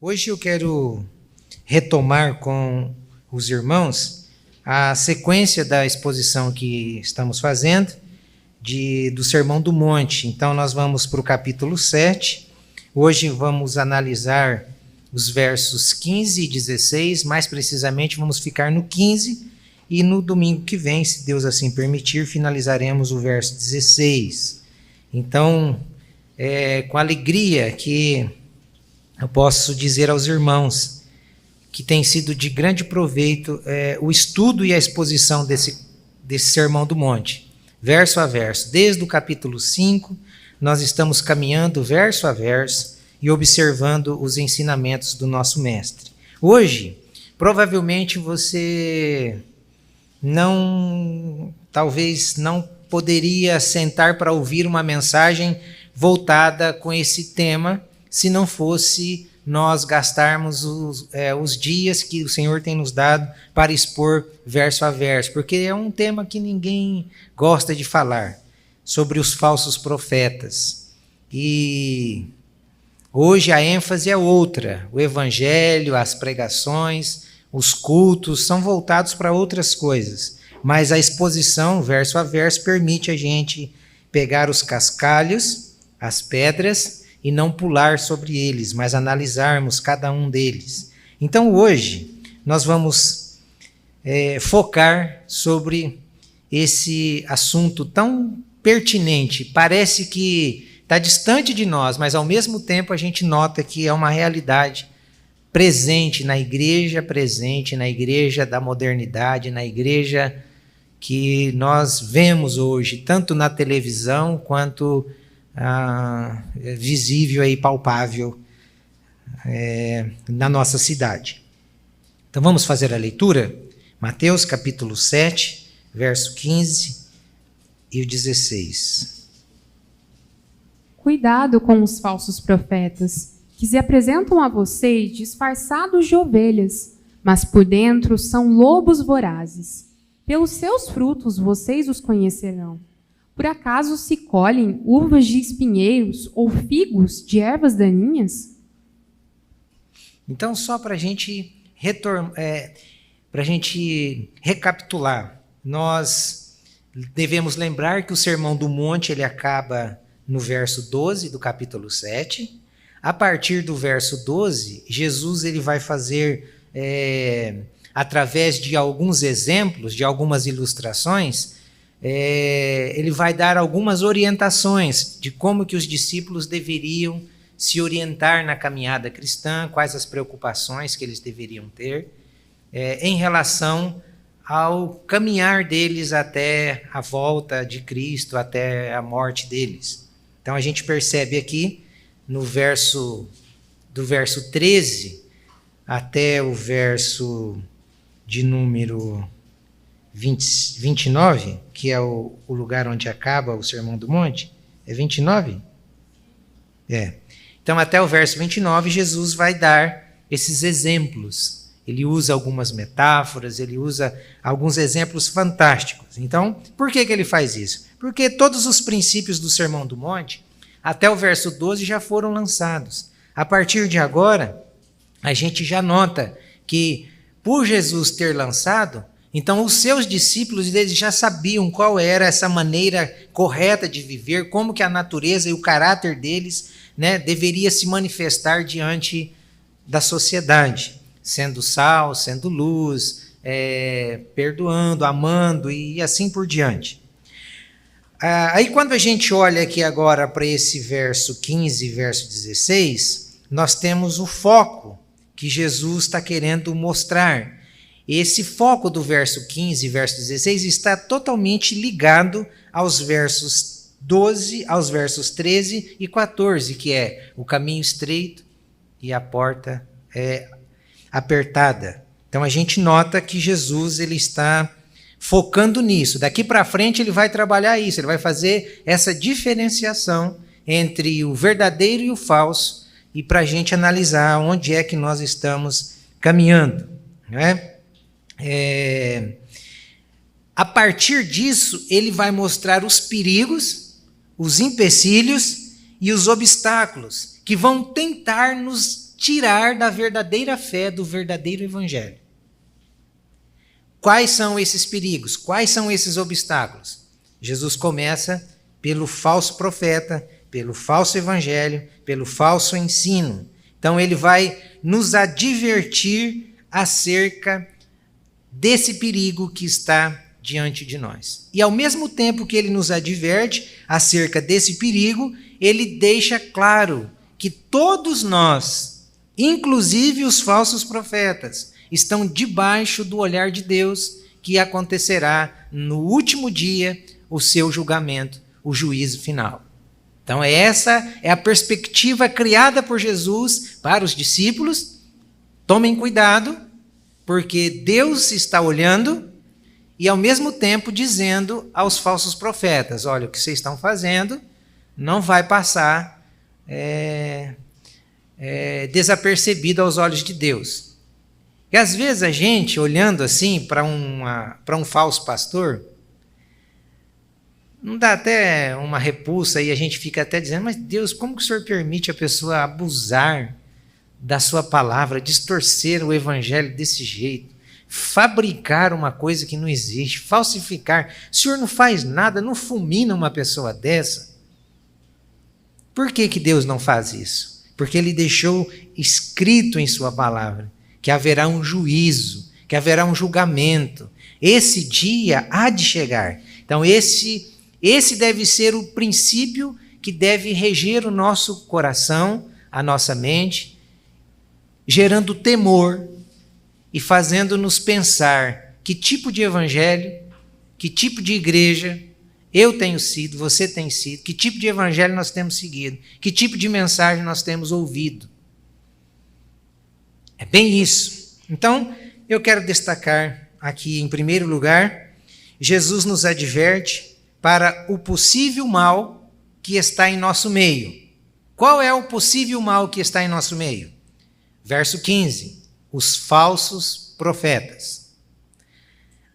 Hoje eu quero retomar com os irmãos a sequência da exposição que estamos fazendo do Sermão do Monte. Então nós vamos para o capítulo 7. Hoje vamos analisar os versos 15 e 16, mais precisamente vamos ficar no 15 e no domingo que vem, se Deus assim permitir, finalizaremos o verso 16. Então, com alegria que eu posso dizer aos irmãos que tem sido de grande proveito o estudo e a exposição desse Sermão do Monte, verso a verso. Desde o capítulo 5, nós estamos caminhando verso a verso e observando os ensinamentos do nosso mestre. Hoje, provavelmente você talvez não poderia sentar para ouvir uma mensagem voltada com esse tema, se não fosse nós gastarmos os dias que o Senhor tem nos dado para expor verso a verso, porque é um tema que ninguém gosta de falar, sobre os falsos profetas. E hoje a ênfase é outra, o evangelho, as pregações, os cultos são voltados para outras coisas, mas a exposição, verso a verso, permite a gente pegar os cascalhos, as pedras, e não pular sobre eles, mas analisarmos cada um deles. Então hoje nós vamos focar sobre esse assunto tão pertinente. Parece que está distante de nós, mas ao mesmo tempo a gente nota que é uma realidade presente na igreja da modernidade, na igreja que nós vemos hoje, tanto na televisão quanto visível e palpável na nossa cidade. Então vamos fazer a leitura? Mateus capítulo 7, verso 15 e o 16. Cuidado com os falsos profetas, que se apresentam a vocês disfarçados de ovelhas, mas por dentro são lobos vorazes. Pelos seus frutos vocês os conhecerão. Por acaso se colhem uvas de espinheiros ou figos de ervas daninhas? Então, só para a gente recapitular, nós devemos lembrar que o Sermão do Monte ele acaba no verso 12 do capítulo 7. A partir do verso 12, Jesus ele vai fazer, através de alguns exemplos, de algumas ilustrações, ele vai dar algumas orientações de como que os discípulos deveriam se orientar na caminhada cristã, quais as preocupações que eles deveriam ter em relação ao caminhar deles até a volta de Cristo, até a morte deles. Então a gente percebe aqui do verso 13 até o verso de número 29, que é o lugar onde acaba o Sermão do Monte. É 29? Então, até o verso 29, Jesus vai dar esses exemplos. Ele usa algumas metáforas, ele usa alguns exemplos fantásticos. Então, por que ele faz isso? Porque todos os princípios do Sermão do Monte, até o verso 12, já foram lançados. A partir de agora, a gente já nota que, por Jesus ter lançado, então os seus discípulos eles já sabiam qual era essa maneira correta de viver, como que a natureza e o caráter deles deveria se manifestar diante da sociedade, sendo sal, sendo luz, perdoando, amando e assim por diante. Aí quando a gente olha aqui agora para esse verso 15 e verso 16, nós temos o foco que Jesus está querendo mostrar. Esse foco do verso 15 e verso 16 está totalmente ligado aos versos 12, aos versos 13 e 14, que é o caminho estreito e a porta apertada. Então a gente nota que Jesus ele está focando nisso. Daqui para frente ele vai trabalhar isso, ele vai fazer essa diferenciação entre o verdadeiro e o falso, e para a gente analisar onde é que nós estamos caminhando, não é? A partir disso, ele vai mostrar os perigos, os empecilhos e os obstáculos que vão tentar nos tirar da verdadeira fé, do verdadeiro evangelho. Quais são esses perigos? Quais são esses obstáculos? Jesus começa pelo falso profeta, pelo falso evangelho, pelo falso ensino. Então ele vai nos advertir acerca desse perigo que está diante de nós. E ao mesmo tempo que ele nos adverte acerca desse perigo, ele deixa claro que todos nós, inclusive os falsos profetas, estão debaixo do olhar de Deus, que acontecerá no último dia o seu julgamento, o juízo final. Então essa é a perspectiva criada por Jesus para os discípulos. Tomem cuidado, porque Deus está olhando e ao mesmo tempo dizendo aos falsos profetas, olha, o que vocês estão fazendo não vai passar desapercebido aos olhos de Deus. E às vezes a gente, olhando assim para um falso pastor, não dá até uma repulsa e a gente fica até dizendo, mas Deus, como que o Senhor permite a pessoa abusar da sua palavra, distorcer o evangelho desse jeito, fabricar uma coisa que não existe, falsificar? O Senhor não faz nada, não fulmina uma pessoa dessa. Por que Deus não faz isso? Porque Ele deixou escrito em sua palavra que haverá um juízo, que haverá um julgamento. Esse dia há de chegar. Então esse deve ser o princípio que deve reger o nosso coração, a nossa mente, gerando temor e fazendo-nos pensar que tipo de evangelho, que tipo de igreja eu tenho sido, você tem sido, que tipo de evangelho nós temos seguido, que tipo de mensagem nós temos ouvido. É bem isso. Então, eu quero destacar aqui, em primeiro lugar, Jesus nos adverte para o possível mal que está em nosso meio. Qual é o possível mal que está em nosso meio? Verso 15, os falsos profetas.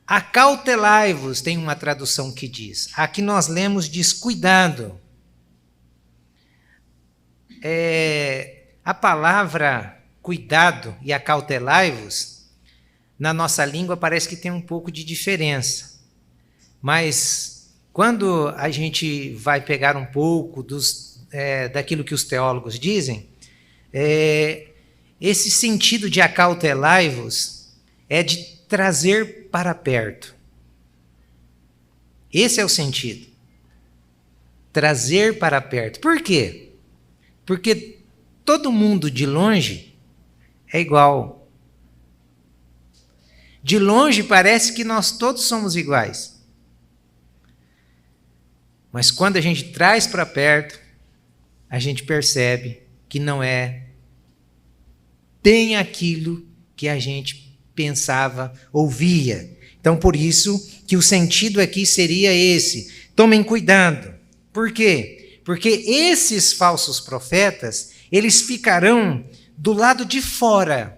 Acautelai-vos, tem uma tradução que diz. Aqui nós lemos descuidado. A palavra cuidado e acautelai-vos, na nossa língua parece que tem um pouco de diferença. Mas quando a gente vai pegar um pouco daquilo que os teólogos dizem, esse sentido de acautelai-vos é de trazer para perto. Esse é o sentido. Trazer para perto. Por quê? Porque todo mundo de longe é igual. De longe parece que nós todos somos iguais. Mas quando a gente traz para perto, a gente percebe que não é bem aquilo que a gente pensava, ouvia. Então, por isso que o sentido aqui seria esse. Tomem cuidado. Por quê? Porque esses falsos profetas, eles ficarão do lado de fora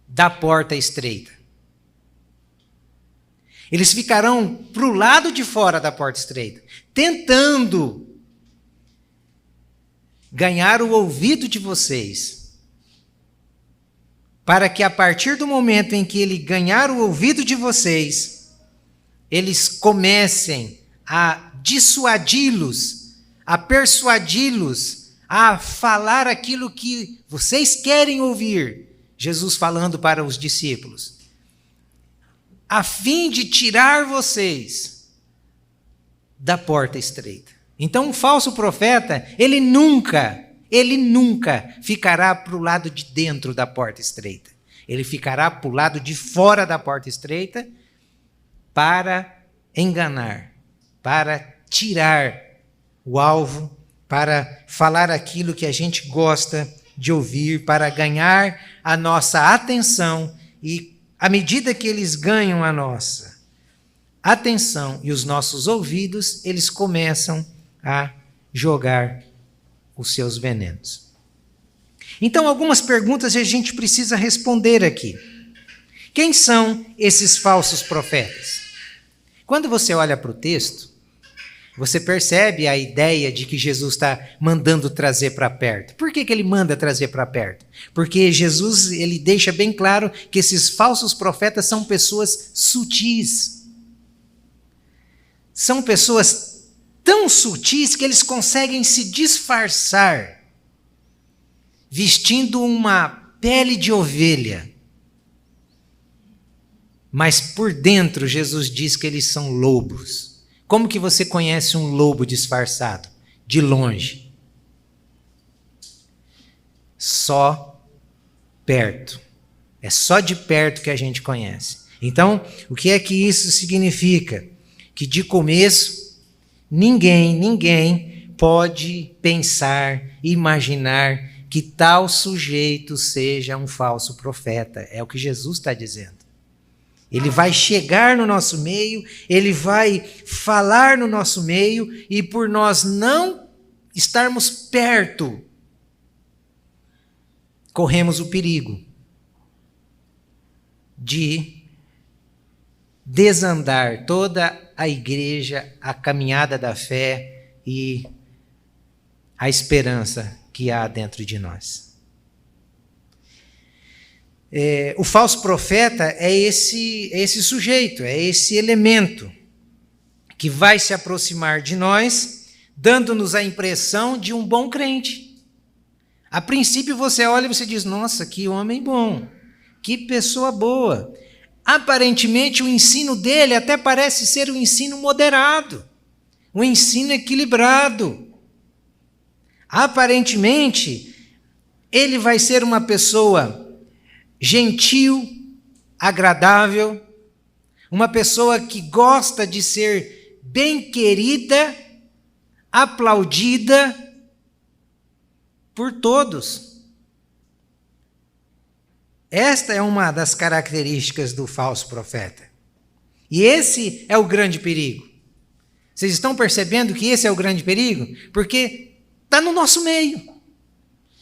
da porta estreita. Eles ficarão para o lado de fora da porta estreita, tentando ganhar o ouvido de vocês, para que a partir do momento em que ele ganhar o ouvido de vocês, eles comecem a dissuadi-los, a persuadi-los, a falar aquilo que vocês querem ouvir. Jesus falando para os discípulos, a fim de tirar vocês da porta estreita. Então, um falso profeta, ele nunca ficará para o lado de dentro da porta estreita. Ele ficará para o lado de fora da porta estreita para enganar, para tirar o alvo, para falar aquilo que a gente gosta de ouvir, para ganhar a nossa atenção. E à medida que eles ganham a nossa atenção e os nossos ouvidos, eles começam a jogar os seus venenos. Então, algumas perguntas a gente precisa responder aqui. Quem são esses falsos profetas? Quando você olha para o texto, Você percebe a ideia de que Jesus está mandando trazer para perto. Por que ele manda trazer para perto? Porque Jesus ele deixa bem claro que esses falsos profetas são pessoas sutis. São pessoas tão sutis que eles conseguem se disfarçar vestindo uma pele de ovelha. Mas por dentro Jesus diz que eles são lobos. Como que você conhece um lobo disfarçado? De longe. Só perto. É só de perto que a gente conhece. Então, o que é que isso significa? Que de começo, ninguém pode pensar, imaginar que tal sujeito seja um falso profeta. É o que Jesus está dizendo. Ele vai chegar no nosso meio, ele vai falar no nosso meio, e por nós não estarmos perto, corremos o perigo de desandar toda a igreja, a caminhada da fé e a esperança que há dentro de nós. O falso profeta é esse sujeito, é esse elemento que vai se aproximar de nós, dando-nos a impressão de um bom crente. A princípio você olha e você diz, nossa, que homem bom, que pessoa boa. Aparentemente o ensino dele até parece ser um ensino moderado, um ensino equilibrado. Aparentemente ele vai ser uma pessoa gentil, agradável, uma pessoa que gosta de ser bem querida, aplaudida por todos. Esta é uma das características do falso profeta. E esse é o grande perigo. Vocês estão percebendo que esse é o grande perigo? Porque está no nosso meio.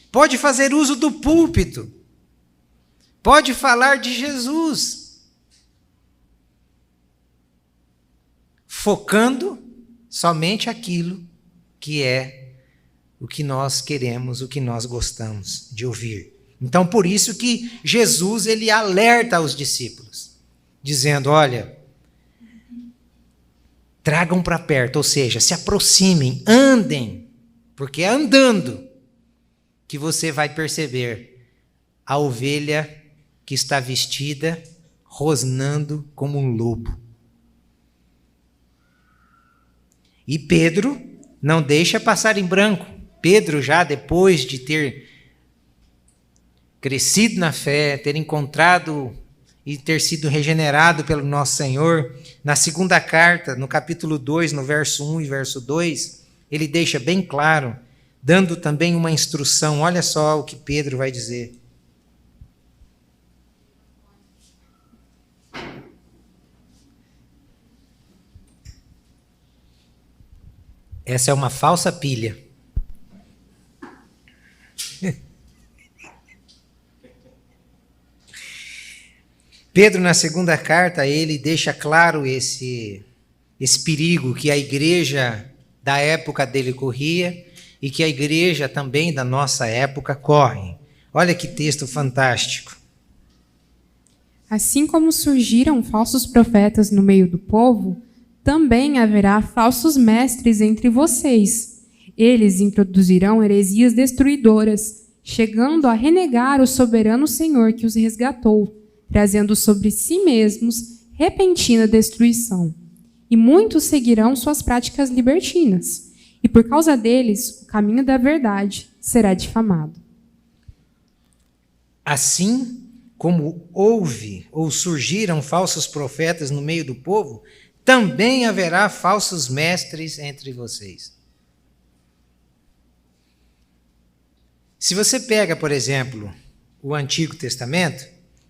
Pode fazer uso do púlpito. Pode falar de Jesus, focando somente aquilo que é o que nós queremos, o que nós gostamos de ouvir. Então, por isso que Jesus ele alerta aos discípulos, dizendo, olha, tragam para perto, ou seja, se aproximem, andem, porque é andando que você vai perceber a ovelha que está vestida, rosnando como um lobo. E Pedro não deixa passar em branco. Pedro, já depois de ter crescido na fé, ter encontrado e ter sido regenerado pelo nosso Senhor, na segunda carta, no capítulo 2, no verso 1 e verso 2, ele deixa bem claro, dando também uma instrução. Olha só o que Pedro vai dizer. Essa é uma falsa pilha. Pedro, na segunda carta, ele deixa claro esse perigo que a igreja da época dele corria e que a igreja também da nossa época corre. Olha que texto fantástico. Assim como surgiram falsos profetas no meio do povo, também haverá falsos mestres entre vocês. Eles introduzirão heresias destruidoras, chegando a renegar o soberano Senhor que os resgatou, trazendo sobre si mesmos repentina destruição. E muitos seguirão suas práticas libertinas, e por causa deles o caminho da verdade será difamado. Assim como houve ou surgiram falsos profetas no meio do povo, também haverá falsos mestres entre vocês. Se você pega, por exemplo, o Antigo Testamento,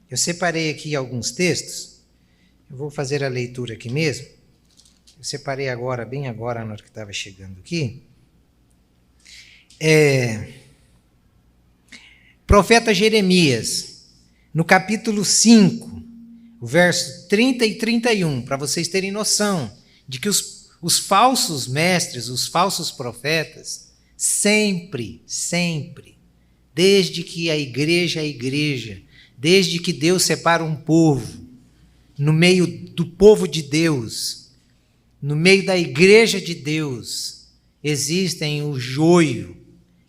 eu separei aqui alguns textos, eu vou fazer a leitura aqui mesmo, eu separei agora, bem agora, na hora que estava chegando aqui. Profeta Jeremias, no capítulo 5, o verso 30 e 31, para vocês terem noção de que os falsos mestres, os falsos profetas, sempre, desde que a igreja é igreja, desde que Deus separa um povo, no meio do povo de Deus, no meio da igreja de Deus, existem o joio,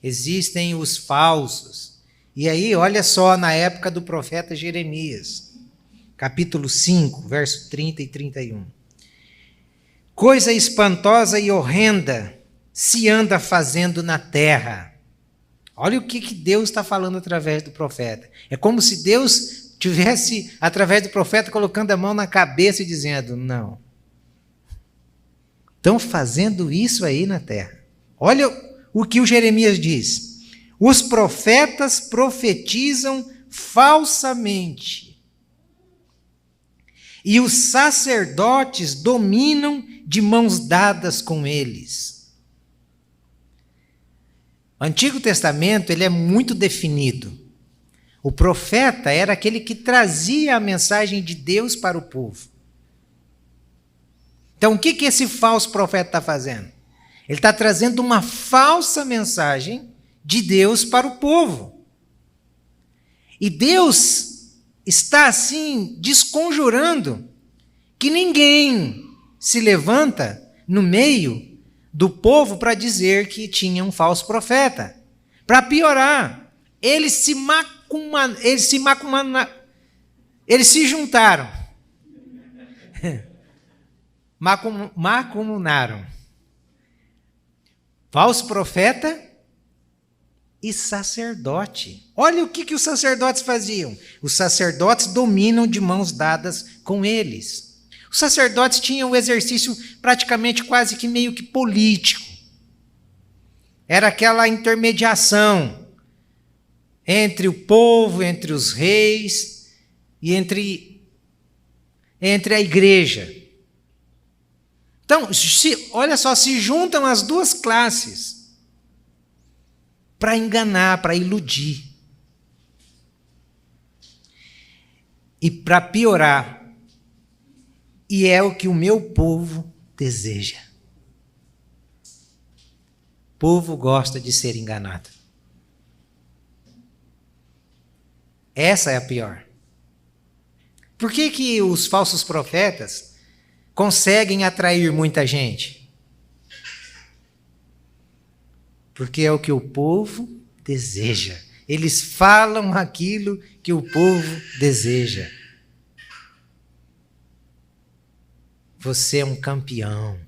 existem os falsos. E aí, olha só, na época do profeta Jeremias, capítulo 5, verso 30 e 31. Coisa espantosa e horrenda se anda fazendo na terra. Olha o que Deus está falando através do profeta. É como se Deus tivesse, através do profeta, colocando a mão na cabeça e dizendo, não. Estão fazendo isso aí na terra. Olha o que o Jeremias diz. Os profetas profetizam falsamente. E os sacerdotes dominam de mãos dadas com eles. O Antigo Testamento ele é muito definido. O profeta era aquele que trazia a mensagem de Deus para o povo. Então, o que esse falso profeta está fazendo? Ele está trazendo uma falsa mensagem de Deus para o povo. E Deus está, assim, desconjurando que ninguém se levanta no meio do povo para dizer que tinha um falso profeta. Para piorar, eles se juntaram. Macumunaram. Falso profeta e sacerdote. Olha o que os sacerdotes faziam. Os sacerdotes dominam de mãos dadas com eles. Os sacerdotes tinham um exercício praticamente quase que meio que político. Era aquela intermediação entre o povo, entre os reis e entre a igreja. Então, olha só, se juntam as duas classes para enganar, para iludir. E para piorar, e é o que o meu povo deseja. O povo gosta de ser enganado. Essa é a pior. Por que os falsos profetas conseguem atrair muita gente? Porque é o que o povo deseja. Eles falam aquilo que o povo deseja. Você é um campeão.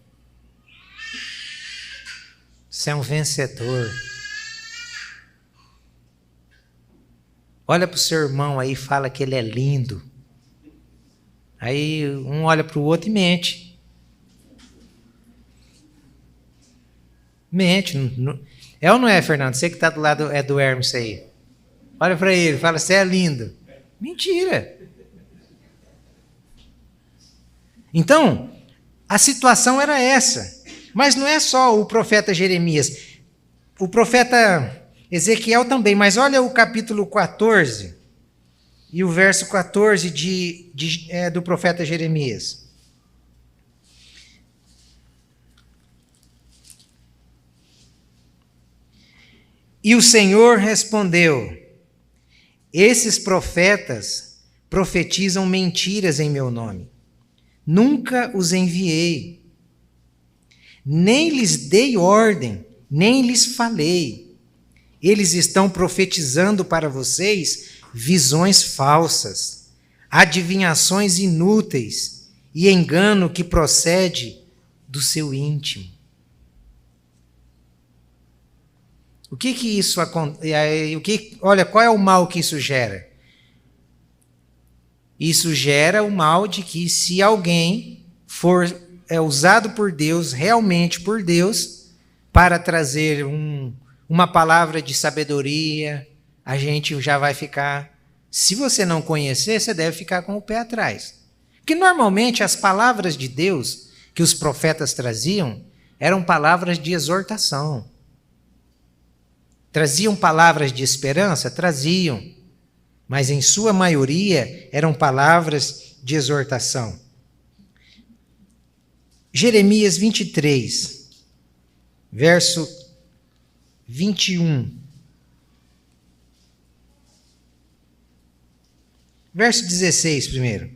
Você é um vencedor. Olha para o seu irmão aí e fala que ele é lindo. Aí um olha para o outro e mente. Mente. É ou não é, Fernando? Você que está do lado do Hermes aí. Olha para ele, fala, você é lindo. Mentira. Então, a situação era essa. Mas não é só o profeta Jeremias. O profeta Ezequiel também. Mas olha o capítulo 14 e o verso 14 do profeta Jeremias. E o Senhor respondeu: esses profetas profetizam mentiras em meu nome. Nunca os enviei, nem lhes dei ordem, nem lhes falei. Eles estão profetizando para vocês visões falsas, adivinhações inúteis e engano que procede do seu íntimo. O que isso acontece? Olha, qual é o mal que isso gera? Isso gera o mal de que se alguém for usado por Deus, realmente por Deus, para trazer uma palavra de sabedoria, a gente já vai ficar... Se você não conhecer, você deve ficar com o pé atrás. Porque normalmente as palavras de Deus que os profetas traziam eram palavras de exortação. Traziam palavras de esperança? Traziam. Mas em sua maioria eram palavras de exortação. Jeremias 23, verso 21. Verso 16 primeiro.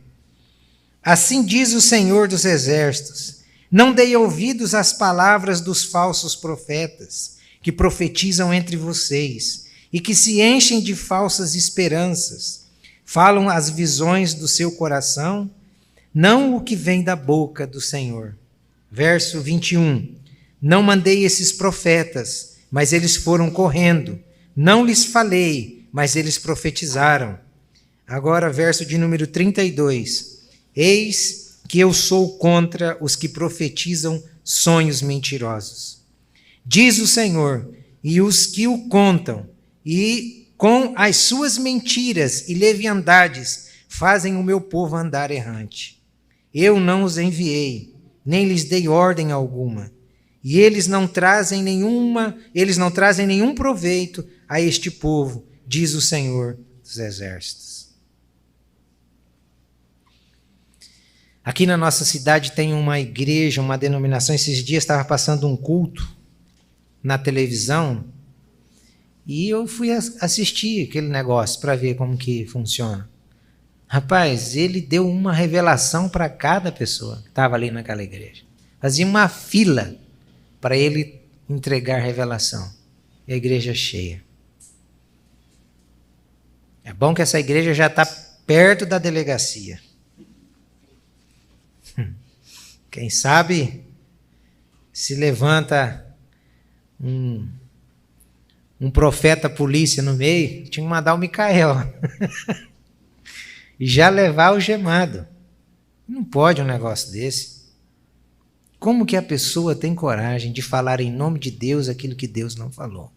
Assim diz o Senhor dos Exércitos: não dei ouvidos às palavras dos falsos profetas, que profetizam entre vocês, e que se enchem de falsas esperanças. Falam as visões do seu coração, não o que vem da boca do Senhor. Verso 21. Não mandei esses profetas, mas eles foram correndo. Não lhes falei, mas eles profetizaram. Agora, verso de número 32. Eis que eu sou contra os que profetizam sonhos mentirosos. Diz o Senhor, e os que o contam, e com as suas mentiras e leviandades fazem o meu povo andar errante. Eu não os enviei, nem lhes dei ordem alguma, e eles não trazem nenhum proveito a este povo, diz o Senhor dos Exércitos. Aqui na nossa cidade tem uma igreja, uma denominação. Esses dias estava passando um culto na televisão e eu fui assistir aquele negócio para ver como que funciona. Rapaz, ele deu uma revelação para cada pessoa que estava ali naquela igreja. Fazia uma fila para ele entregar revelação. E a igreja cheia. É bom que essa igreja já está perto da delegacia. Quem sabe se levanta um profeta polícia no meio, tinha que mandar o Micael e já levar o gemado. Não pode um negócio desse. Como que a pessoa tem coragem de falar em nome de Deus aquilo que Deus não falou?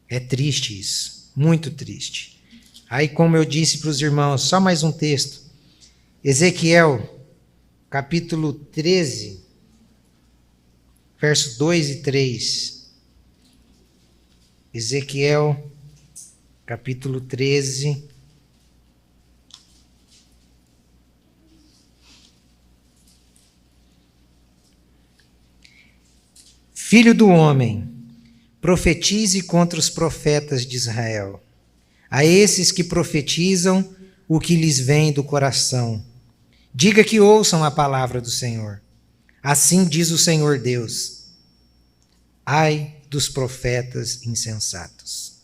É triste isso, muito triste. Aí, como eu disse para os irmãos, só mais um texto. Ezequiel, capítulo 13, verso 2 e 3. Ezequiel, capítulo 13. Filho do homem, profetize contra os profetas de Israel, a esses que profetizam o que lhes vem do coração. Diga que ouçam a palavra do Senhor. Assim diz o Senhor Deus: ai dos profetas insensatos,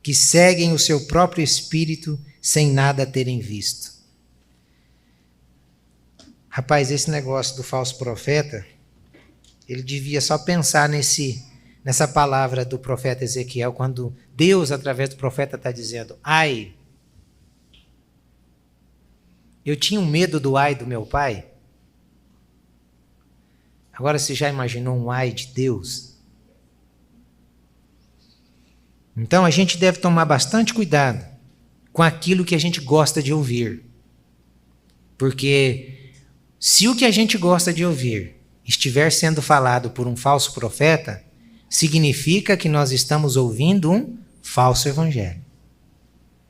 que seguem o seu próprio espírito sem nada terem visto. Rapaz, esse negócio do falso profeta, ele devia só pensar nessa palavra do profeta Ezequiel, quando Deus, através do profeta, está dizendo: ai. Eu tinha um medo do ai do meu pai. Agora você já imaginou um ai de Deus? Então a gente deve tomar bastante cuidado com aquilo que a gente gosta de ouvir. Porque se o que a gente gosta de ouvir estiver sendo falado por um falso profeta, significa que nós estamos ouvindo um falso evangelho.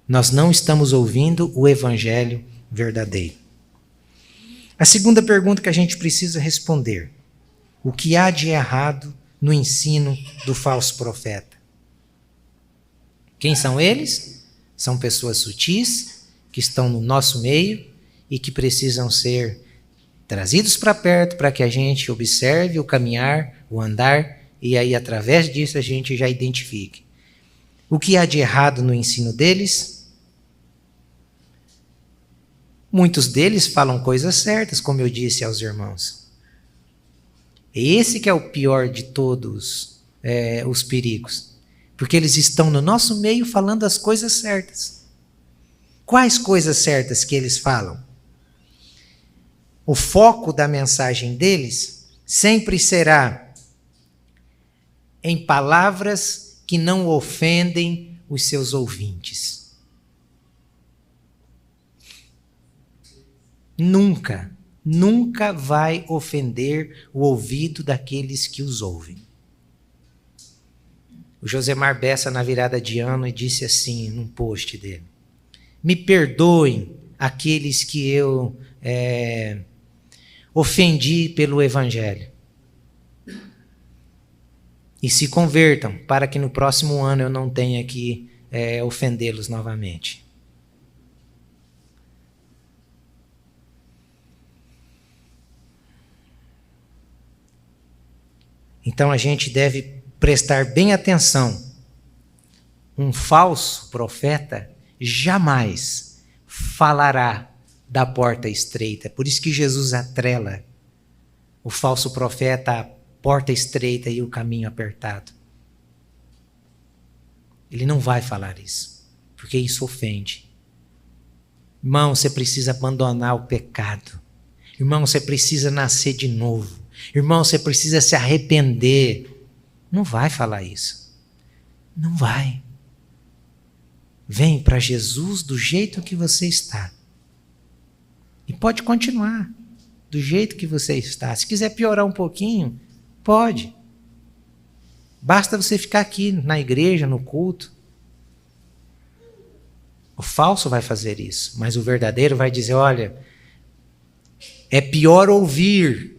Nós não estamos ouvindo o evangelho verdadeiro. A segunda pergunta que a gente precisa responder: o que há de errado no ensino do falso profeta? Quem são eles? São pessoas sutis que estão no nosso meio e que precisam ser trazidos para perto para que a gente observe o caminhar, o andar, e aí através disso a gente já identifique. O que há de errado no ensino deles? Muitos deles falam coisas certas, como eu disse aos irmãos. Esse que é o pior de todos os perigos. Porque eles estão no nosso meio falando as coisas certas. Quais coisas certas que eles falam? O foco da mensagem deles sempre será em palavras que não ofendem os seus ouvintes. Nunca vai ofender o ouvido daqueles que os ouvem. O Josemar Bessa, na virada de ano, disse assim, num post dele: me perdoem aqueles que eu ofendi pelo Evangelho. E se convertam, para que no próximo ano eu não tenha que ofendê-los novamente. Então a gente deve prestar bem atenção. Um falso profeta jamais falará da porta estreita. Por isso que Jesus atrela o falso profeta à porta estreita e o caminho apertado. Ele não vai falar isso, porque isso ofende. Irmão, você precisa abandonar o pecado. Irmão, você precisa nascer de novo. Irmão, você precisa se arrepender. Não vai falar isso. Não vai. Vem para Jesus do jeito que você está. E pode continuar do jeito que você está. Se quiser piorar um pouquinho, pode. Basta você ficar aqui na igreja, no culto. O falso vai fazer isso, mas o verdadeiro vai dizer, olha, é pior ouvir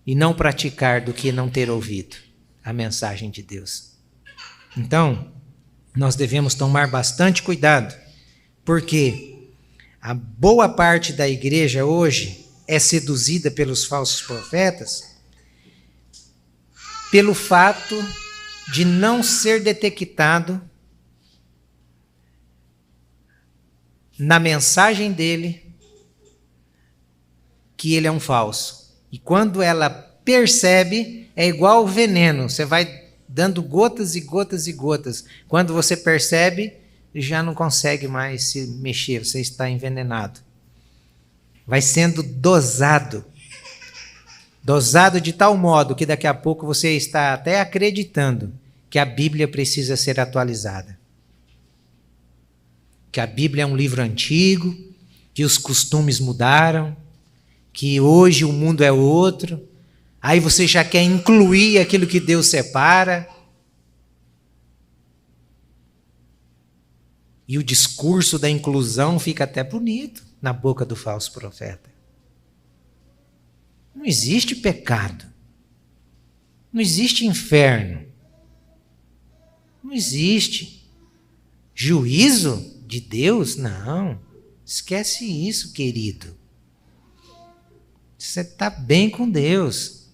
e não praticar do que não ter ouvido a mensagem de Deus. Então, nós devemos tomar bastante cuidado, porque a boa parte da igreja hoje é seduzida pelos falsos profetas pelo fato de não ser detectado na mensagem dele que ele é um falso. E quando ela percebe, é igual o veneno. Você vai dando gotas e gotas e gotas. Quando você percebe, já não consegue mais se mexer. Você está envenenado. Vai sendo dosado. Dosado de tal modo que daqui a pouco você está até acreditando que a Bíblia precisa ser atualizada. Que a Bíblia é um livro antigo, que os costumes mudaram, que hoje o mundo é outro. Aí você já quer incluir aquilo que Deus separa. E o discurso da inclusão fica até bonito na boca do falso profeta. Não existe pecado. Não existe inferno. Não existe juízo de Deus? Não. Esquece isso, querido. Você está bem com Deus.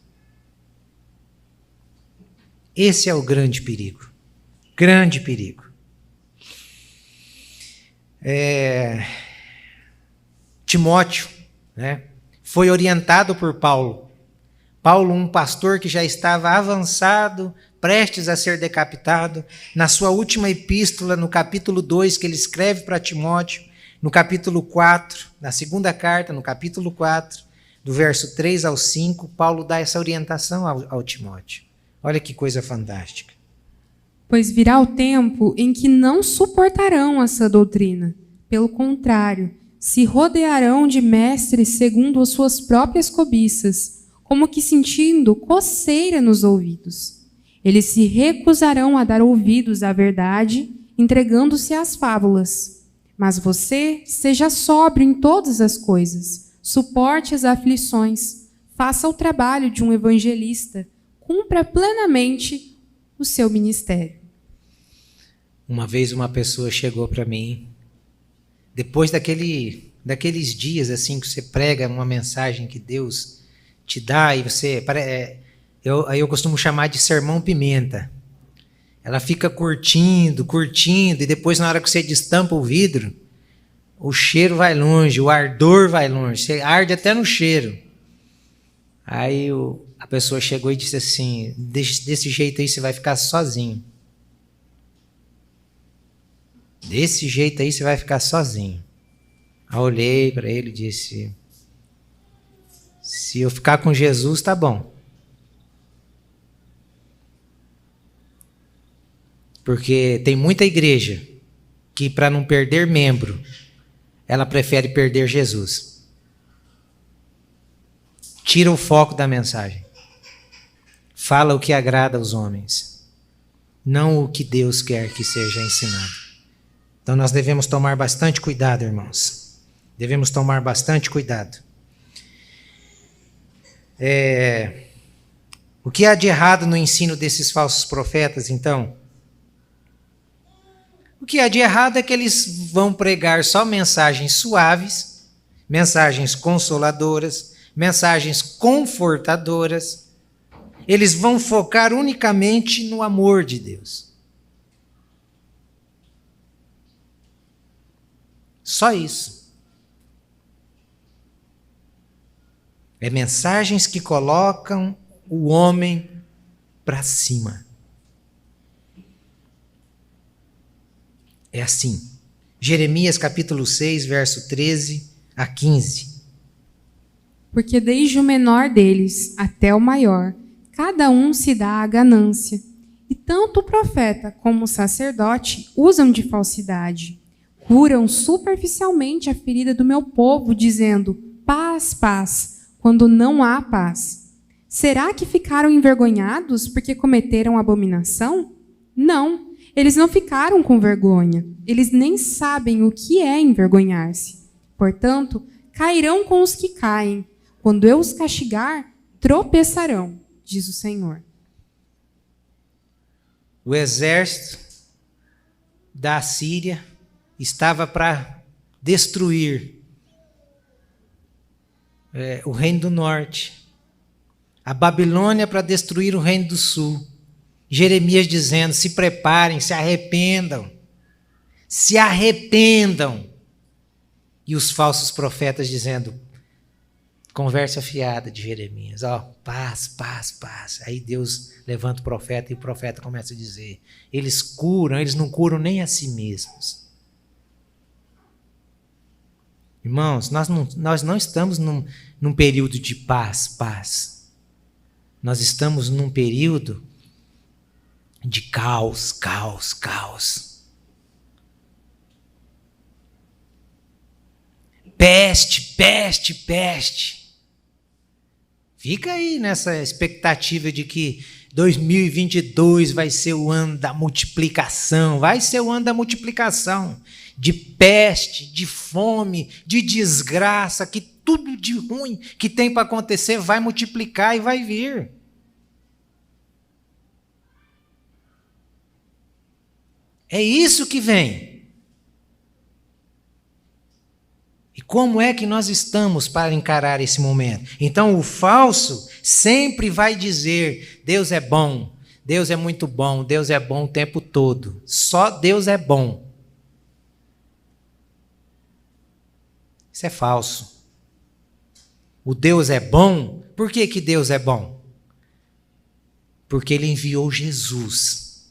Esse é o grande perigo. Grande perigo. Timóteo, né, foi orientado por Paulo. Paulo, um pastor que já estava avançado, prestes a ser decapitado, na sua última epístola, no capítulo 2, que ele escreve para Timóteo, no capítulo 4, na segunda carta, no capítulo 4, do verso 3 ao 5, Paulo dá essa orientação ao Timóteo. Olha que coisa fantástica. Pois virá o tempo em que não suportarão essa doutrina. Pelo contrário, se rodearão de mestres segundo as suas próprias cobiças, como que sentindo coceira nos ouvidos. Eles se recusarão a dar ouvidos à verdade, entregando-se às fábulas. Mas você seja sóbrio em todas as coisas, suporte as aflições, faça o trabalho de um evangelista, cumpra plenamente o seu ministério. Uma vez uma pessoa chegou para mim, depois daqueles dias assim que você prega uma mensagem que Deus te dá, e você, eu costumo chamar de sermão pimenta. Ela fica curtindo, e depois na hora que você destampa o vidro, o cheiro vai longe, o ardor vai longe, você arde até no cheiro. Aí a pessoa chegou e disse assim, desse jeito aí você vai ficar sozinho. Desse jeito aí você vai ficar sozinho. Aí eu olhei para ele e disse, se eu ficar com Jesus, tá bom. Porque tem muita igreja que, para não perder membro, ela prefere perder Jesus. Tira o foco da mensagem. Fala o que agrada aos homens, não o que Deus quer que seja ensinado. Então nós devemos tomar bastante cuidado, irmãos. Devemos tomar bastante cuidado. O que há de errado no ensino desses falsos profetas, então? O que há de errado é que eles vão pregar só mensagens suaves, mensagens consoladoras, mensagens confortadoras. Eles vão focar unicamente no amor de Deus. Só isso. É mensagens que colocam o homem para cima. É assim. Jeremias capítulo 6, verso 13 a 15. Porque desde o menor deles até o maior, cada um se dá à ganância. E tanto o profeta como o sacerdote usam de falsidade. Curam superficialmente a ferida do meu povo, dizendo: paz, paz, quando não há paz. Será que ficaram envergonhados porque cometeram abominação? Não, eles não ficaram com vergonha. Eles nem sabem o que é envergonhar-se. Portanto, cairão com os que caem. Quando eu os castigar, tropeçarão, diz o Senhor. O exército da Assíria estava para destruir o reino do norte. A Babilônia para destruir o reino do sul. Jeremias dizendo: se preparem, se arrependam. Se arrependam. E os falsos profetas dizendo: conversa fiada de Jeremias. Paz, paz, paz. Aí Deus levanta o profeta e o profeta começa a dizer: eles curam, eles não curam nem a si mesmos. Irmãos, nós não estamos num período de paz, paz. Nós estamos num período de caos, caos, caos. Peste, peste, peste. Fica aí nessa expectativa de que 2022 vai ser o ano da multiplicação. Vai ser o ano da multiplicação. De peste, de fome, de desgraça, que tudo de ruim que tem para acontecer vai multiplicar e vai vir. É isso que vem. E como é que nós estamos para encarar esse momento? Então, o falso sempre vai dizer: Deus é bom, Deus é muito bom, Deus é bom o tempo todo. Só Deus é bom. Isso é falso. O Deus é bom. Por que Deus é bom? Porque Ele enviou Jesus.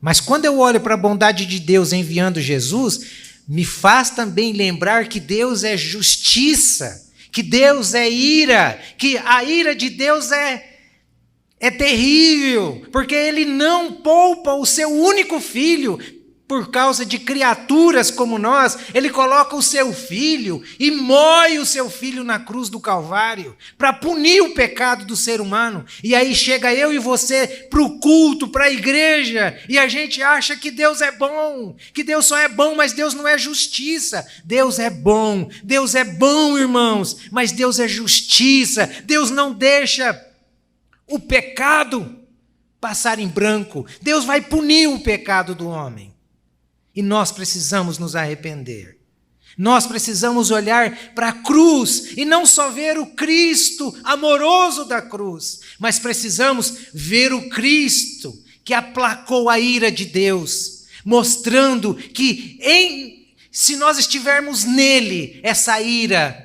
Mas quando eu olho para a bondade de Deus enviando Jesus, me faz também lembrar que Deus é justiça, que Deus é ira, que a ira de Deus é terrível, porque Ele não poupa o seu único filho. Por causa de criaturas como nós, Ele coloca o seu filho e moe o seu filho na cruz do Calvário para punir o pecado do ser humano. E aí chega eu e você para o culto, para a igreja, e a gente acha que Deus é bom, que Deus só é bom, mas Deus não é justiça. Deus é bom, irmãos, mas Deus é justiça. Deus não deixa o pecado passar em branco. Deus vai punir o pecado do homem. E nós precisamos nos arrepender. Nós precisamos olhar para a cruz e não só ver o Cristo amoroso da cruz, mas precisamos ver o Cristo que aplacou a ira de Deus, mostrando que se nós estivermos nele, essa ira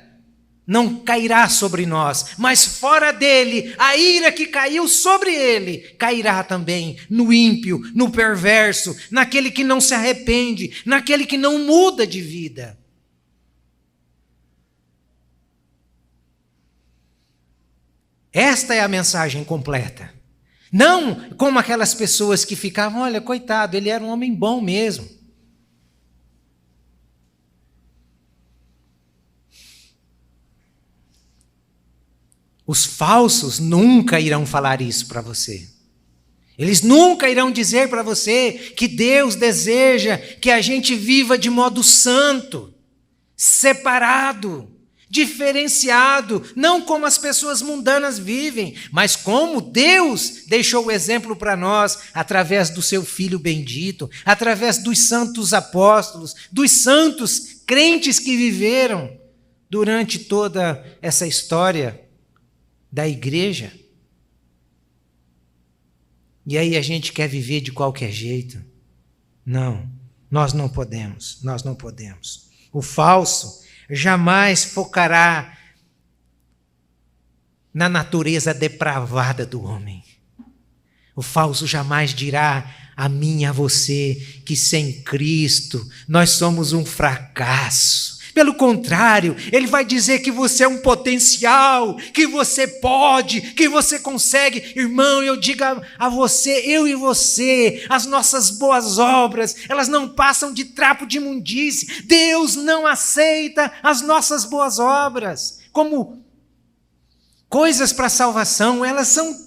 não cairá sobre nós, mas fora dele, a ira que caiu sobre ele, cairá também no ímpio, no perverso, naquele que não se arrepende, naquele que não muda de vida. Esta é a mensagem completa. Não como aquelas pessoas que ficavam: olha, coitado, ele era um homem bom mesmo. Os falsos nunca irão falar isso para você. Eles nunca irão dizer para você que Deus deseja que a gente viva de modo santo, separado, diferenciado, não como as pessoas mundanas vivem, mas como Deus deixou o exemplo para nós, através do seu Filho bendito, através dos santos apóstolos, dos santos crentes que viveram durante toda essa história da igreja. E aí a gente quer viver de qualquer jeito. Não, nós não podemos. O falso jamais focará na natureza depravada do homem. O falso jamais dirá a mim e a você que sem Cristo nós somos um fracasso. Pelo contrário, ele vai dizer que você é um potencial, que você pode, que você consegue. Irmão, eu digo a você, eu e você, as nossas boas obras, elas não passam de trapo de imundície. Deus não aceita as nossas boas obras como coisas para salvação. Elas são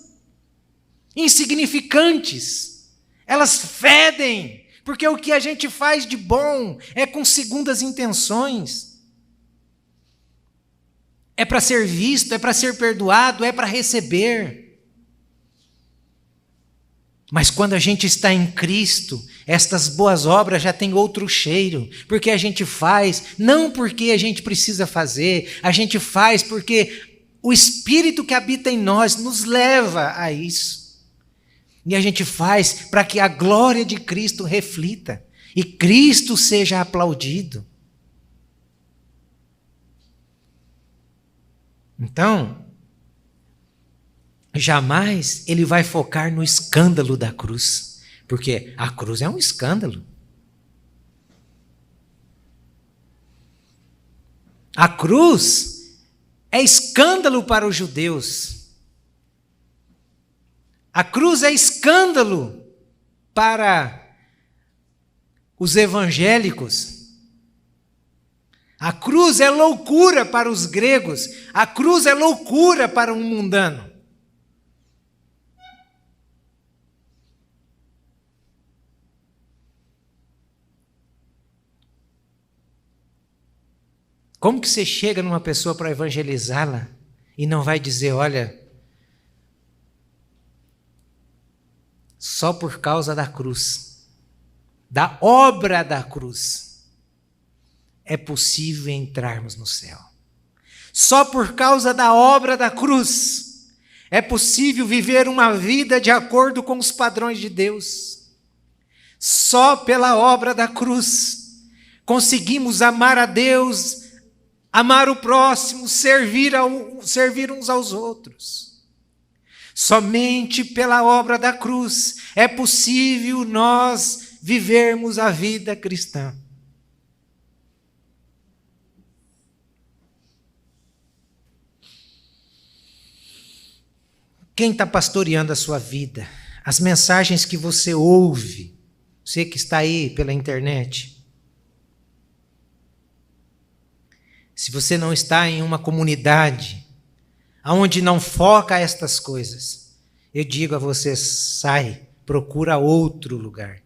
insignificantes, elas fedem. Porque o que a gente faz de bom é com segundas intenções. É para ser visto, é para ser perdoado, é para receber. Mas quando a gente está em Cristo, estas boas obras já têm outro cheiro. Porque a gente faz, não porque a gente precisa fazer, a gente faz porque o Espírito que habita em nós nos leva a isso. E a gente faz para que a glória de Cristo reflita e Cristo seja aplaudido. Então, jamais ele vai focar no escândalo da cruz, porque a cruz é um escândalo. A cruz é escândalo para os judeus. A cruz é escândalo para os evangélicos. A cruz é loucura para os gregos. A cruz é loucura para um mundano. Como que você chega numa pessoa para evangelizá-la e não vai dizer, olha, só por causa da cruz, da obra da cruz, é possível entrarmos no céu. Só por causa da obra da cruz, é possível viver uma vida de acordo com os padrões de Deus. Só pela obra da cruz, conseguimos amar a Deus, amar o próximo, servir uns aos outros. Somente pela obra da cruz é possível nós vivermos a vida cristã. Quem está pastoreando a sua vida? As mensagens que você ouve, você que está aí pela internet. Se você não está em uma comunidade onde não foca estas coisas, eu digo a você, sai, procura outro lugar.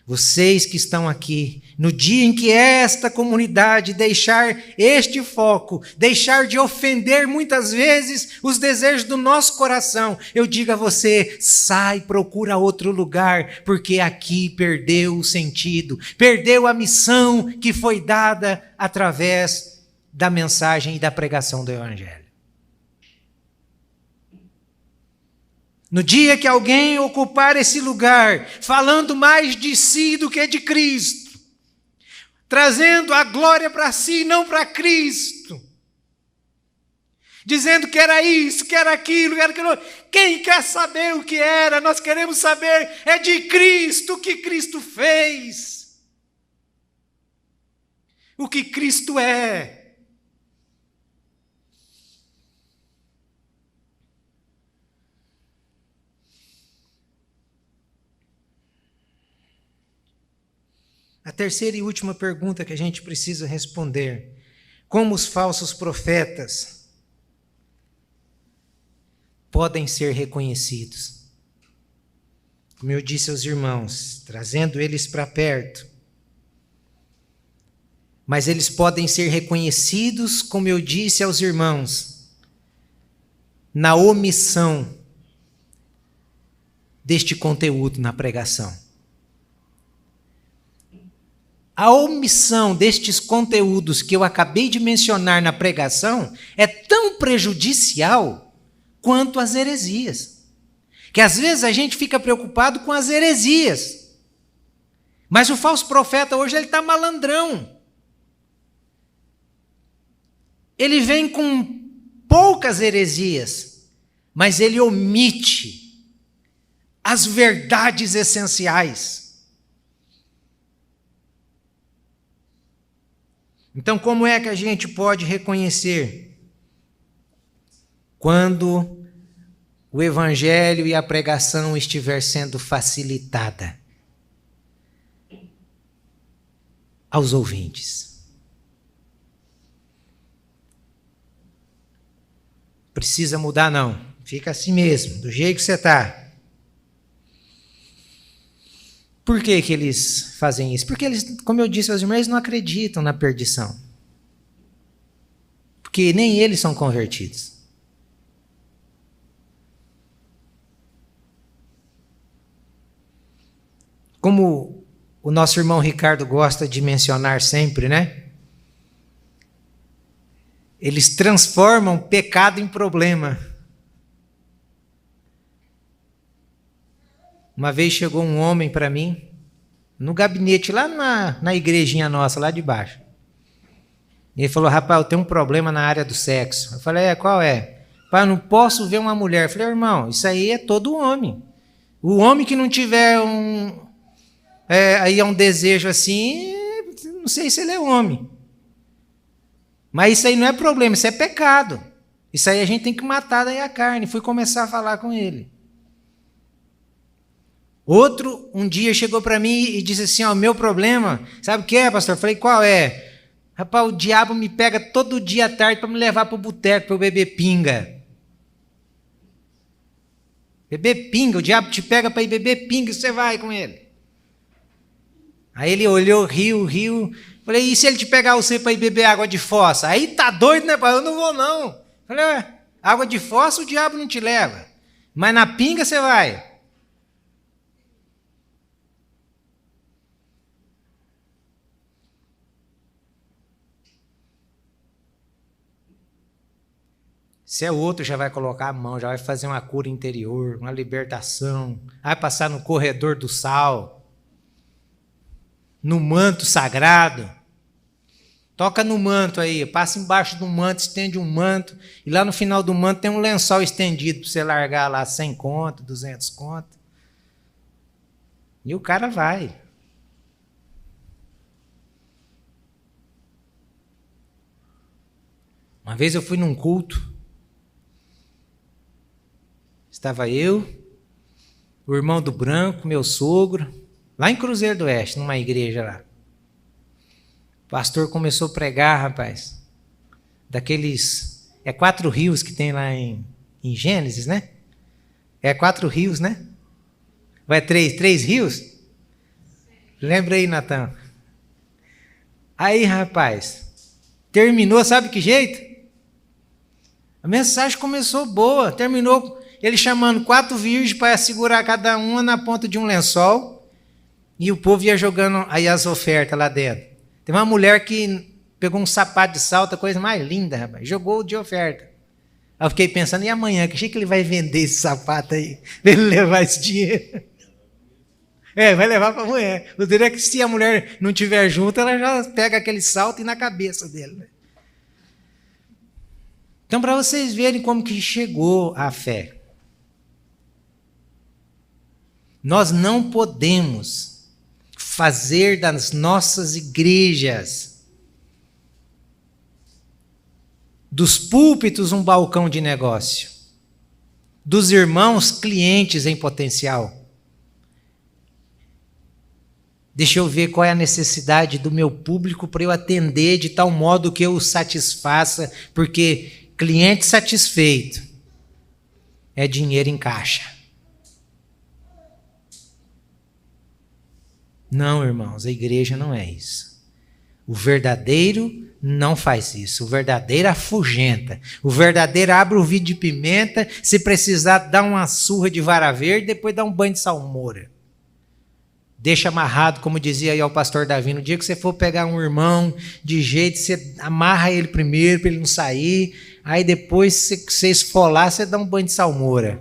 Vocês que estão aqui, no dia em que esta comunidade deixar este foco, deixar de ofender muitas vezes os desejos do nosso coração, eu digo a você, sai, procura outro lugar, porque aqui perdeu o sentido, perdeu a missão que foi dada através da mensagem e da pregação do Evangelho. No dia que alguém ocupar esse lugar, falando mais de si do que de Cristo, trazendo a glória para si, não para Cristo, dizendo que era isso, que era aquilo, quem quer saber o que era? Nós queremos saber, é de Cristo, o que Cristo fez, o que Cristo é. A terceira e última pergunta que a gente precisa responder: como os falsos profetas podem ser reconhecidos? Como eu disse aos irmãos, trazendo eles para perto, mas eles podem ser reconhecidos, como eu disse aos irmãos, na omissão deste conteúdo na pregação. A omissão destes conteúdos que eu acabei de mencionar na pregação é tão prejudicial quanto as heresias. Que às vezes a gente fica preocupado com as heresias. Mas o falso profeta hoje ele está malandrão. Ele vem com poucas heresias, mas ele omite as verdades essenciais. Então, como é que a gente pode reconhecer quando o evangelho e a pregação estiver sendo facilitada aos ouvintes? Precisa mudar não, fica assim mesmo, do jeito que você está. Por que que eles fazem isso? Porque eles, como eu disse aos irmãos, eles não acreditam na perdição. Porque nem eles são convertidos. Como o nosso irmão Ricardo gosta de mencionar sempre, né? Eles transformam pecado em problema. Uma vez chegou um homem para mim, no gabinete, lá na igrejinha nossa, lá de baixo. E ele falou, rapaz, eu tenho um problema na área do sexo. Eu falei, qual é? Pai, eu não posso ver uma mulher. Eu falei, irmão, isso aí é todo homem. O homem que não tiver aí um desejo assim, não sei se ele é homem. Mas isso aí não é problema, isso é pecado. Isso aí a gente tem que matar daí a carne. Fui começar a falar com ele. Outro, um dia, chegou para mim e disse assim, o meu problema, sabe o que é, pastor? Eu falei, qual é? Rapaz, o diabo me pega todo dia à tarde para me levar para o boteco, para eu beber pinga. Beber pinga, o diabo te pega para ir beber pinga e você vai com ele. Aí ele olhou, riu. Falei, e se ele te pegar você para ir beber água de fossa? Aí tá doido, né, pai? Eu não vou, não. Falei, água de fossa o diabo não te leva. Mas na pinga você vai. Se é outro, já vai colocar a mão, já vai fazer uma cura interior, uma libertação, vai passar no corredor do sal, no manto sagrado. Toca no manto aí, passa embaixo do manto, estende um manto, e lá no final do manto tem um lençol estendido para você largar lá 100 conto, 200 conto. E o cara vai. Uma vez eu fui num culto, estava eu, o irmão do Branco, meu sogro, lá em Cruzeiro do Oeste, numa igreja lá. O pastor começou a pregar, rapaz, daqueles... 4 rios que tem lá em Gênesis, né? 4 rios, né? Vai 3 rios? Lembra aí, Natan? Aí, rapaz, terminou, sabe que jeito? A mensagem começou boa, terminou ele chamando 4 virgens para segurar cada uma na ponta de um lençol, e o povo ia jogando aí as ofertas lá dentro. Tem uma mulher que pegou um sapato de salto, a coisa mais linda, rapaz, jogou de oferta. Aí eu fiquei pensando, e amanhã, que jeito que ele vai vender esse sapato aí, para ele levar esse dinheiro? Vai levar para a mulher. O dele é que se a mulher não estiver junto, ela já pega aquele salto e na cabeça dele. Então, para vocês verem como que chegou a fé. Nós não podemos fazer das nossas igrejas, dos púlpitos, um balcão de negócio, dos irmãos clientes em potencial. Deixa eu ver qual é a necessidade do meu público para eu atender de tal modo que eu o satisfaça, porque cliente satisfeito é dinheiro em caixa. Não, irmãos, a igreja não é isso. O verdadeiro não faz isso. O verdadeiro afugenta. O verdadeiro abre o vidro de pimenta, se precisar dá uma surra de vara verde, depois dá um banho de salmoura. Deixa amarrado, como dizia aí o pastor Davi, no dia que você for pegar um irmão de jeito, você amarra ele primeiro para ele não sair, aí depois se você esfolar, você dá um banho de salmoura.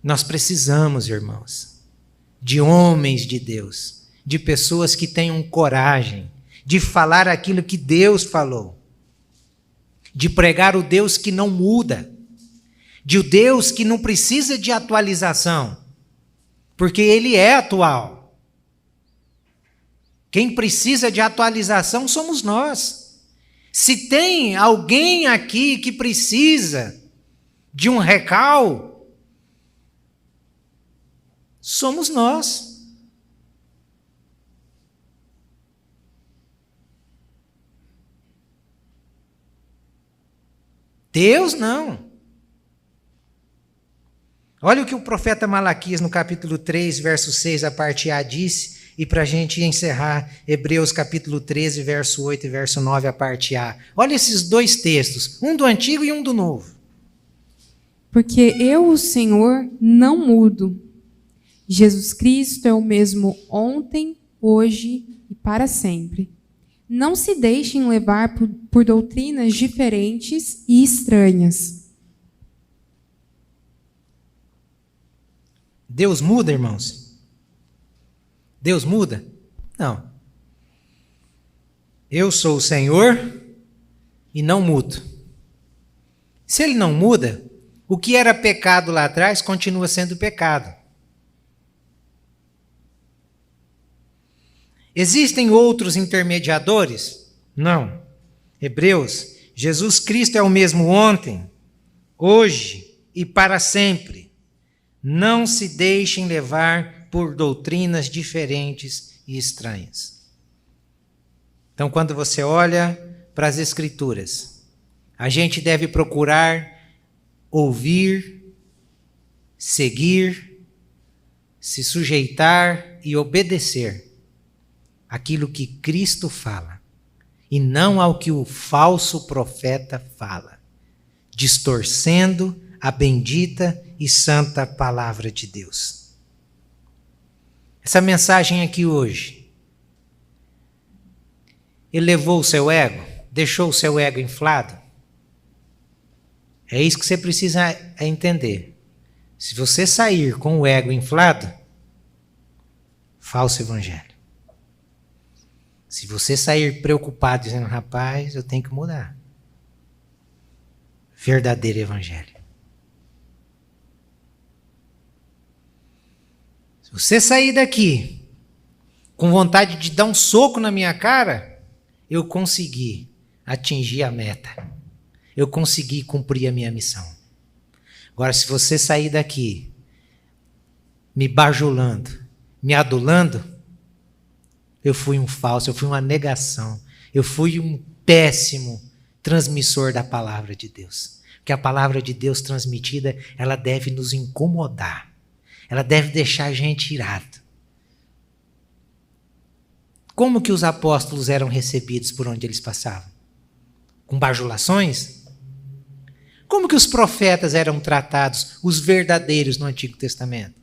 Nós precisamos, irmãos, de homens de Deus, de pessoas que tenham coragem de falar aquilo que Deus falou, de pregar o Deus que não muda, de o Deus que não precisa de atualização, porque Ele é atual. Quem precisa de atualização somos nós. Se tem alguém aqui que precisa de um recal, somos nós. Deus não. Olha o que o profeta Malaquias, no capítulo 3, verso 6, a parte A, disse, e para a gente encerrar, Hebreus capítulo 13, verso 8 e verso 9, a parte A. Olha esses dois textos, um do Antigo e um do Novo. Porque eu, o Senhor, não mudo. Jesus Cristo é o mesmo ontem, hoje e para sempre. Não se deixem levar por doutrinas diferentes e estranhas. Deus muda, irmãos? Deus muda? Não. Eu sou o Senhor e não mudo. Se Ele não muda, o que era pecado lá atrás continua sendo pecado. Existem outros intermediadores? Não. Hebreus, Jesus Cristo é o mesmo ontem, hoje e para sempre. Não se deixem levar por doutrinas diferentes e estranhas. Então, quando você olha para as Escrituras, a gente deve procurar ouvir, seguir, se sujeitar e obedecer aquilo que Cristo fala, e não ao que o falso profeta fala, distorcendo a bendita e santa palavra de Deus. Essa mensagem aqui hoje elevou o seu ego, deixou o seu ego inflado? É isso que você precisa entender. Se você sair com o ego inflado, falso evangelho. Se você sair preocupado dizendo, rapaz, eu tenho que mudar, verdadeiro evangelho. Se você sair daqui com vontade de dar um soco na minha cara, eu consegui atingir a meta. Eu consegui cumprir a minha missão. Agora, se você sair daqui me bajulando, me adulando, eu fui um falso, eu fui uma negação, eu fui um péssimo transmissor da palavra de Deus. Porque a palavra de Deus transmitida, ela deve nos incomodar. Ela deve deixar a gente irado. Como que os apóstolos eram recebidos por onde eles passavam? Com bajulações? Como que os profetas eram tratados, os verdadeiros no Antigo Testamento?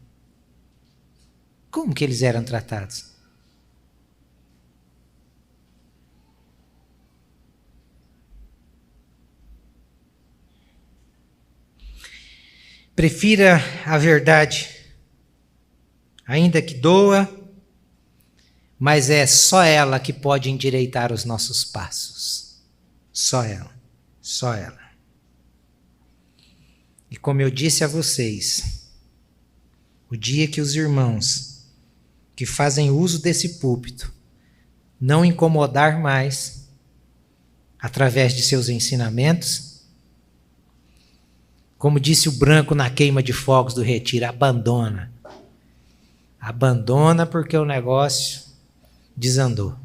Como que eles eram tratados? Prefira a verdade, ainda que doa, mas é só ela que pode endireitar os nossos passos. Só ela, só ela. E como eu disse a vocês, o dia que os irmãos que fazem uso desse púlpito não incomodar mais, através de seus ensinamentos, como disse o branco na queima de fogos do retiro, abandona. Abandona porque o negócio desandou.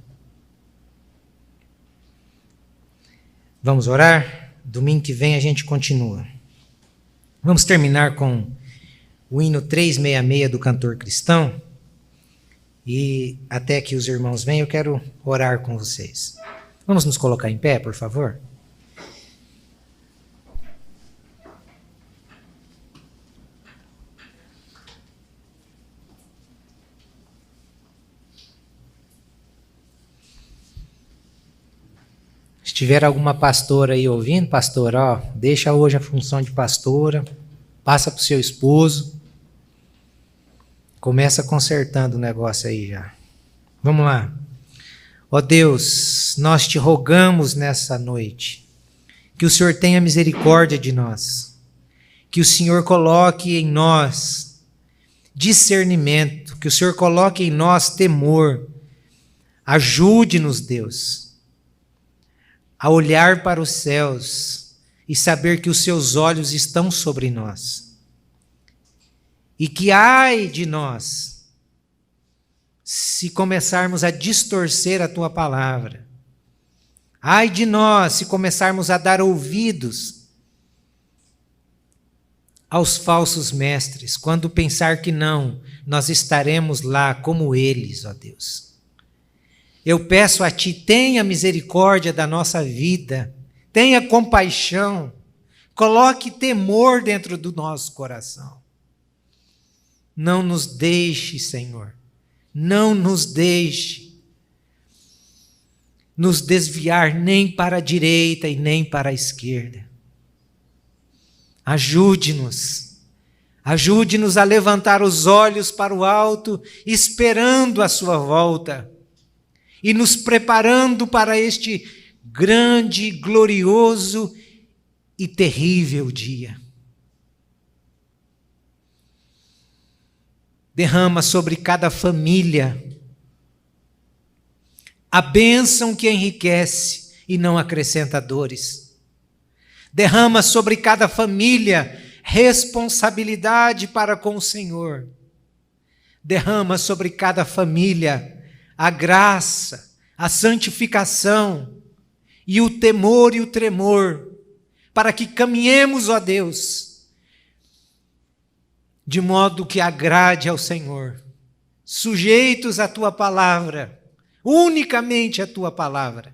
Vamos orar? Domingo que vem a gente continua. Vamos terminar com o hino 366 do Cantor Cristão. E até que os irmãos venham, eu quero orar com vocês. Vamos nos colocar em pé, por favor? Se tiver alguma pastora aí ouvindo, pastor, ó, deixa hoje a função de pastora, passa para o seu esposo, começa consertando o negócio aí já. Vamos lá. Ó Deus, nós te rogamos nessa noite que o Senhor tenha misericórdia de nós, que o Senhor coloque em nós discernimento, que o Senhor coloque em nós temor. Ajude-nos, Deus, a olhar para os céus e saber que os seus olhos estão sobre nós. E que ai de nós, se começarmos a distorcer a tua palavra. Ai de nós, se começarmos a dar ouvidos aos falsos mestres, quando pensar que não, nós estaremos lá como eles, ó Deus. Eu peço a Ti, tenha misericórdia da nossa vida, tenha compaixão, coloque temor dentro do nosso coração. Não nos deixe, Senhor, não nos deixe nos desviar nem para a direita e nem para a esquerda. Ajude-nos a levantar os olhos para o alto, esperando a sua volta. E nos preparando para este grande, glorioso e terrível dia. Derrama sobre cada família a bênção que enriquece e não acrescenta dores. Derrama sobre cada família responsabilidade para com o Senhor. Derrama sobre cada família a graça, a santificação e o temor e o tremor, para que caminhemos, ó Deus, de modo que agrade ao Senhor, sujeitos à Tua palavra, unicamente à Tua palavra,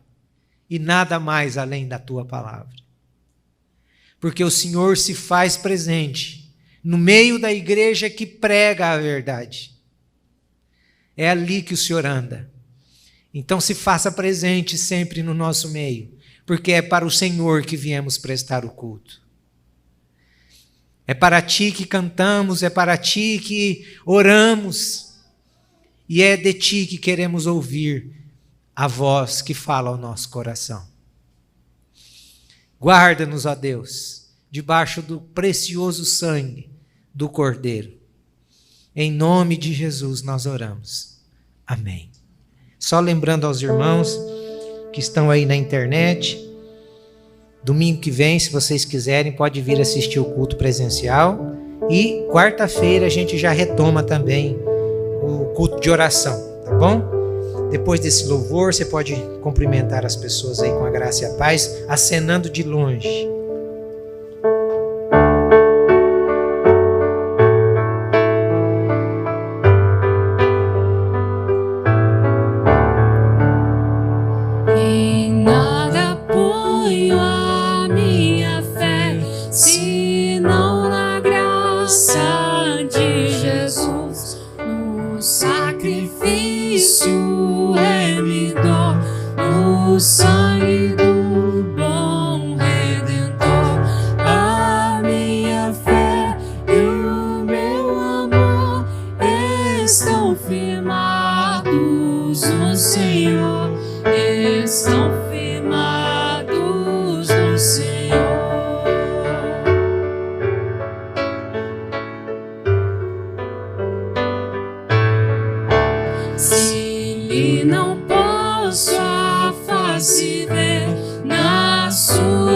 e nada mais além da Tua palavra. Porque o Senhor se faz presente no meio da igreja que prega a verdade. É ali que o Senhor anda. Então se faça presente sempre no nosso meio, porque é para o Senhor que viemos prestar o culto. É para Ti que cantamos, é para Ti que oramos, e é de Ti que queremos ouvir a voz que fala ao nosso coração. Guarda-nos, ó Deus, debaixo do precioso sangue do Cordeiro. Em nome de Jesus nós oramos. Amém. Só lembrando aos irmãos que estão aí na internet, domingo que vem, se vocês quiserem, pode vir assistir o culto presencial. E quarta-feira a gente já retoma também o culto de oração, tá bom? Depois desse louvor, você pode cumprimentar as pessoas aí com a graça e a paz, acenando de longe. Se não posso a face ver na sua